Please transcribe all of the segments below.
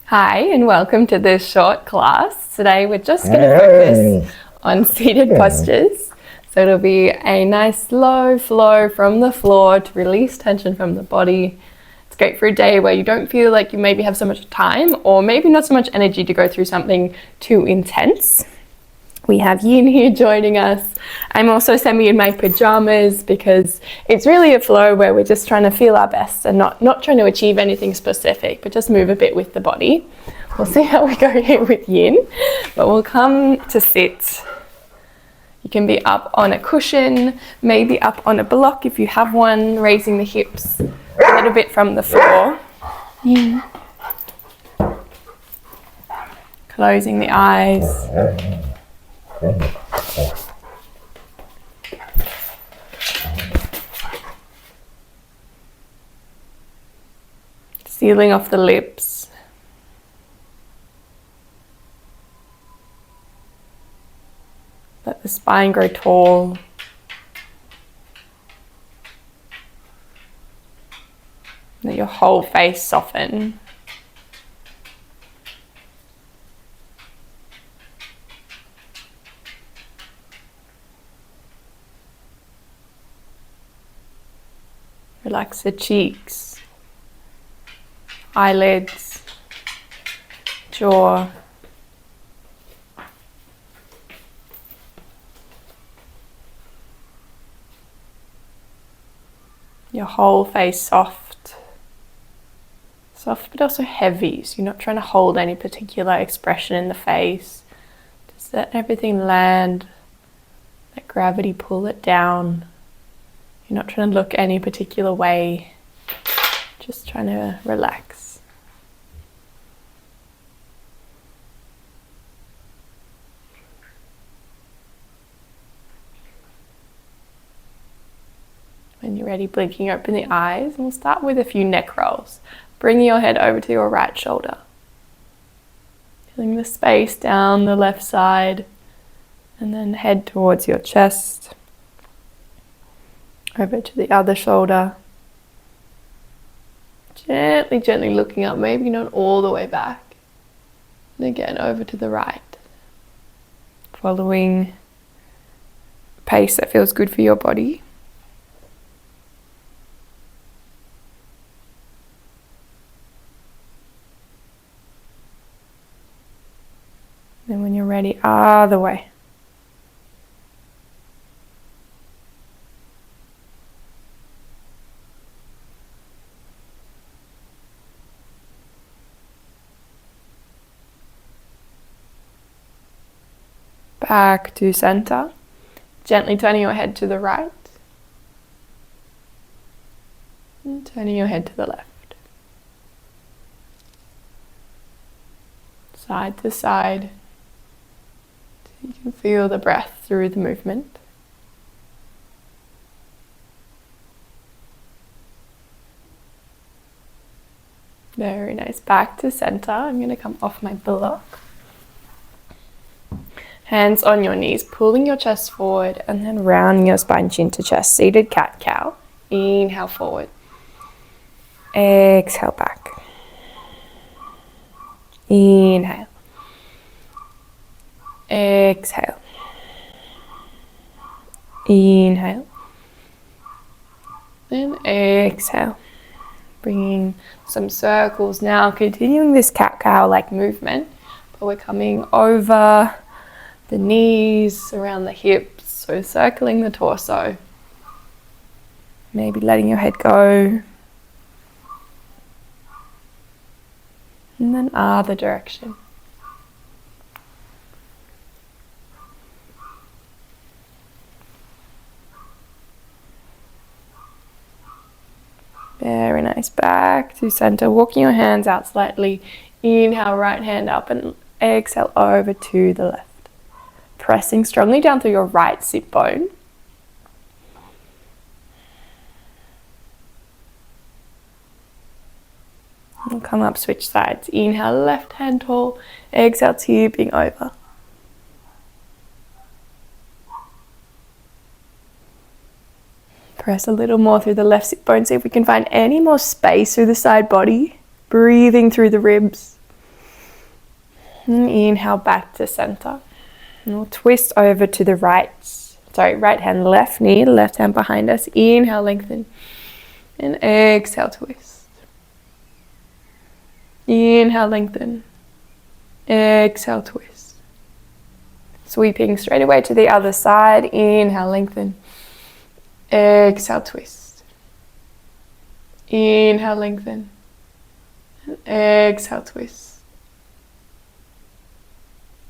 Hi and welcome to this short class. Today we're just going to focus on seated postures. So it'll be a nice slow flow from the floor to release tension from the body. It's great for a day where you don't feel like you maybe have so much time or maybe not so much energy to go through something too intense. We have Yin here joining us. I'm also semi in my pajamas because it's really a flow where we're just trying to feel our best and not trying to achieve anything specific, but just move a bit with the body. We'll see how we go here with Yin, but we'll come to sit. You can be up on a cushion, maybe up on a block if you have one, raising the hips a little bit from the floor. Yin. Closing the eyes. Sealing off the lips. Let the spine grow tall. Let your whole face soften. Relax the cheeks, eyelids, jaw. Your whole face soft. Soft but also heavy, so you're not trying to hold any particular expression in the face. Just let everything land, let gravity pull it down. You're not trying to look any particular way, just trying to relax. When you're ready, blinking open the eyes, and we'll start with a few neck rolls. Bringing your head over to your right shoulder. Feeling the space down the left side, and then head towards your chest. Over to the other shoulder. Gently looking up, maybe not all the way back. And again, over to the right. Following a pace that feels good for your body. Then when you're ready, other way. Back to center, gently turning your head to the right and turning your head to the left. Side to side, so you can feel the breath through the movement. Very nice. Back to center. I'm going to come off my block. Hands on your knees, pulling your chest forward and then rounding your spine chin to chest. Seated cat-cow. Inhale forward. Exhale back. Inhale. Exhale. Inhale. And exhale. Bringing some circles now, continuing this cat-cow-like movement, but we're coming over the knees, around the hips, so circling the torso. Maybe letting your head go. And then other direction. Very nice. Back to center, walking your hands out slightly. Inhale, right hand up and exhale over to the left. Pressing strongly down through your right sit bone. And come up, switch sides. Inhale, left hand tall. Exhale, tipping over. Press a little more through the left sit bone. See if we can find any more space through the side body. Breathing through the ribs. And inhale back to center. And we'll twist over to the right hand, left knee, left hand behind us. Inhale, lengthen. And exhale, twist. Inhale, lengthen. Exhale, twist. Sweeping straight away to the other side. Inhale, lengthen. Exhale, twist. Inhale, lengthen. And exhale, twist.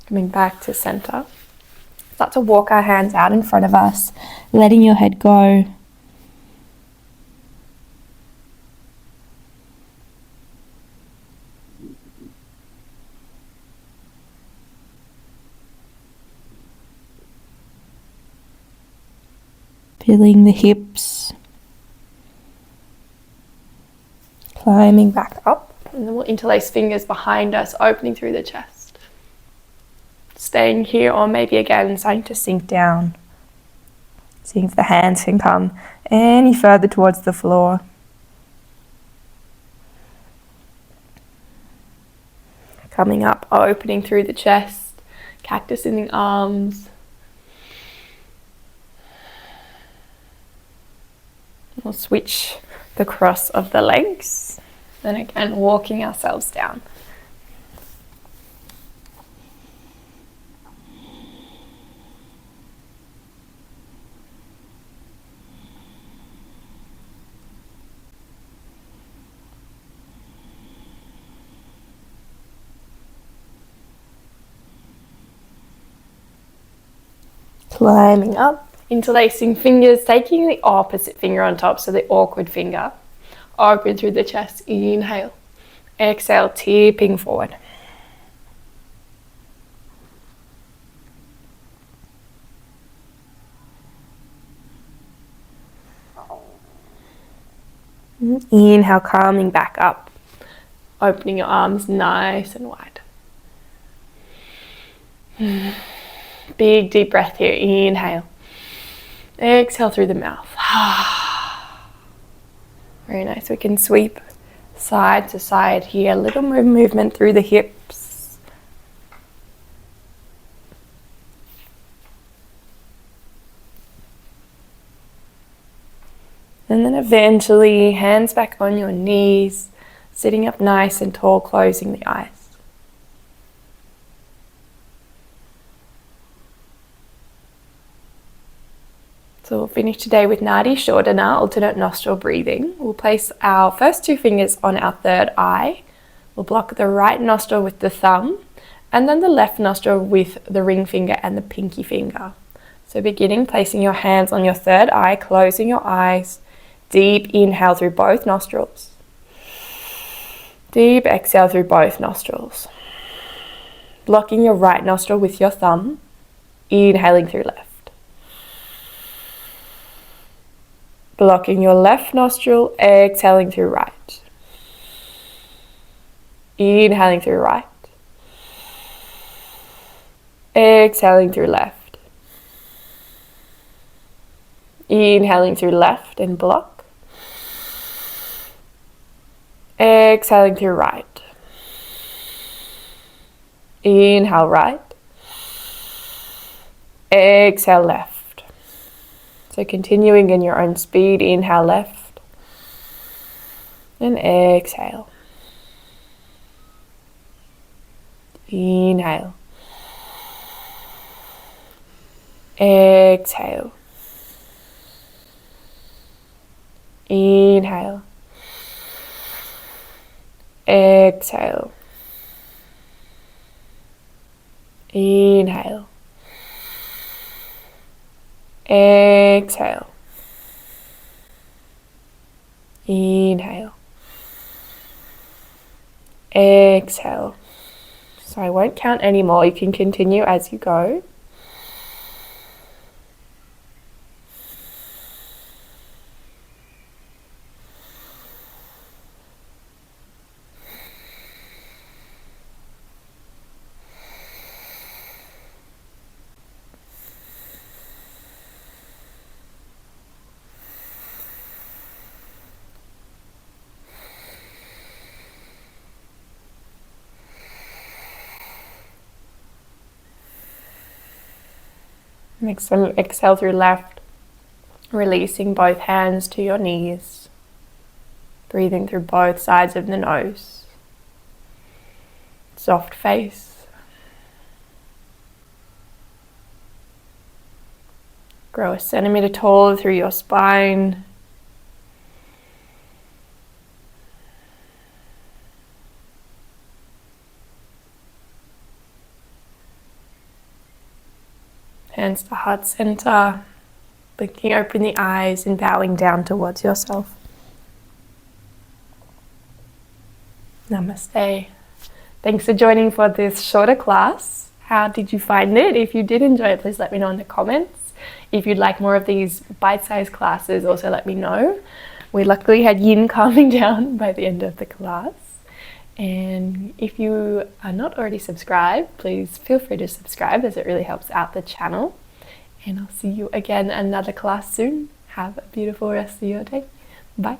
Coming back to center. Start to walk our hands out in front of us, letting your head go. Feeling the hips. Climbing back up. And then we'll interlace fingers behind us, opening through the chest. Staying here, or maybe again starting to sink down. Seeing if the hands can come any further towards the floor. Coming up, opening through the chest, cactus in the arms. We'll switch the cross of the legs. Then again, walking ourselves down. Climbing up, interlacing fingers, taking the opposite finger on top, so the awkward finger. Open through the chest, inhale. Exhale, tipping forward. Inhale, coming back up. Opening your arms nice and wide. Big deep breath here. Inhale. Exhale through the mouth. Very nice. We can sweep side to side here. A little movement through the hips. And then eventually, hands back on your knees, sitting up nice and tall, closing the eyes. So we'll finish today with Nadi Shodhana, alternate nostril breathing. We'll place our first two fingers on our third eye. We'll block the right nostril with the thumb, and then the left nostril with the ring finger and the pinky finger. So beginning, placing your hands on your third eye, closing your eyes. Deep inhale through both nostrils. Deep exhale through both nostrils. Blocking your right nostril with your thumb, inhaling through left. Blocking your left nostril, exhaling through right. Inhaling through right. Exhaling through left. Inhaling through left and block. Exhaling through right. Inhale right. Exhale left. So continuing in your own speed, inhale left and exhale. Inhale. Exhale. Inhale. Exhale. Inhale. Exhale. Inhale. Exhale. So I won't count anymore. You can continue as you go. Exhale through left, releasing both hands to your knees. Breathing through both sides of the nose. Soft face. Grow a centimeter taller through your spine. Hands to heart center. Blinking open the eyes and bowing down towards yourself. Namaste. Thanks for joining for this shorter class. How did you find it? If you did enjoy it, please let me know in the comments. If you'd like more of these bite-sized classes, also let me know. We luckily had Yin calming down by the end of the class. And if you are not already subscribed, please feel free to subscribe as it really helps out the channel. And I'll see you again another class soon. Have a beautiful rest of your day. Bye.